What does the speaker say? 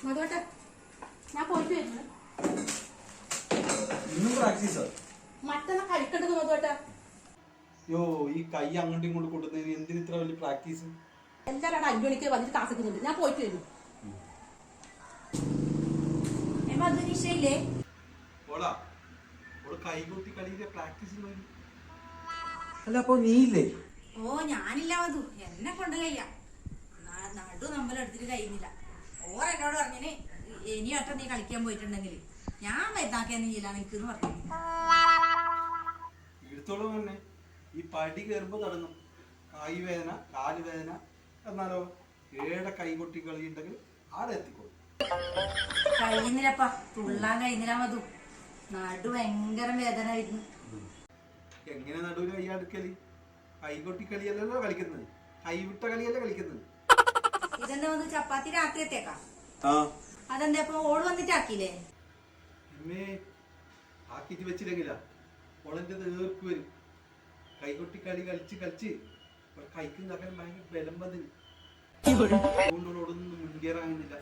മധുവട്ടെ ഞാൻ പോയിട്ട് വരുന്നു. മറ്റന്നാ കഴിക്കേണ്ടത് മധുവട്ടെ. യോ ഈ കൈ അങ്ങോട്ടും ഇങ്ങോട്ടും കൊണ്ടുവന്നതിന് എന്തിന് ഇത്ര വലിയ പ്രാക്ടീസ്? എല്ലാവരും 5 മണിക്ക് വന്നിട്ട് താമസിക്കുന്നുണ്ട്. ഞാൻ പോയിട്ട് വരും. മധുനിഷയില്ലേ കൈകൊട്ടി കളിയിലെ പ്രാക്ടീസ് അല്ല. അപ്പൊ നീ ഇല്ലേ? ഓ ഞാനില്ല മധു, എന്നെ കൊണ്ട് കഴിയാ. നടു നമ്മളെടുത്തിട്ട് കഴിയുന്നില്ല. ഓരെന്നോട് പറഞ്ഞിന് ഇനി ഒറ്റ നീ കളിക്കാൻ പോയിട്ടുണ്ടെങ്കിൽ ഞാൻ മരുന്നാക്കിയൊന്നും ചെയ്യില്ല നിനക്കെന്ന് പറഞ്ഞു. എടുത്തോളം തന്നെ ഈ പടി കയറുമ്പോ തുടങ്ങും കൈ വേദന, കാല് വേദന. എന്നാലോ കൈകൊട്ടി കളി ഉണ്ടെങ്കിൽ ആടെ എത്തിക്കോളും. കഴിയുന്നില്ലപ്പാ, തുള്ളാൻ കഴിയുന്നില്ല മധു. നടു ഭയങ്കര വേദന ആയിരുന്നു. എങ്ങനെ നടുവിന് കൈയാടുക്കല്? കൈകൊട്ടി കളിയല്ലല്ലോ കളിക്കുന്നത്, കൈവിട്ട കളിയല്ലേ കളിക്കുന്നത്. ഇതെന്താ വന്ന് ചപ്പാത്തി രാത്രി എത്തേക്കാം? അതെന്താ ഇപ്പൊ ഓള് വന്നിട്ട് ആക്കിയില്ലേ? ആക്കിട്ട് വെച്ചില്ലെങ്കിലാ ഓളന്റെ നേർക്ക് വരും. കൈകൊട്ടി കളി കളിച്ച് കളിച്ച് കൈക്കും നഖം ഭയങ്കര ബലം വന്നിന്. അതുകൊണ്ടോടൊന്നും മുൻകേറാകുന്നില്ല.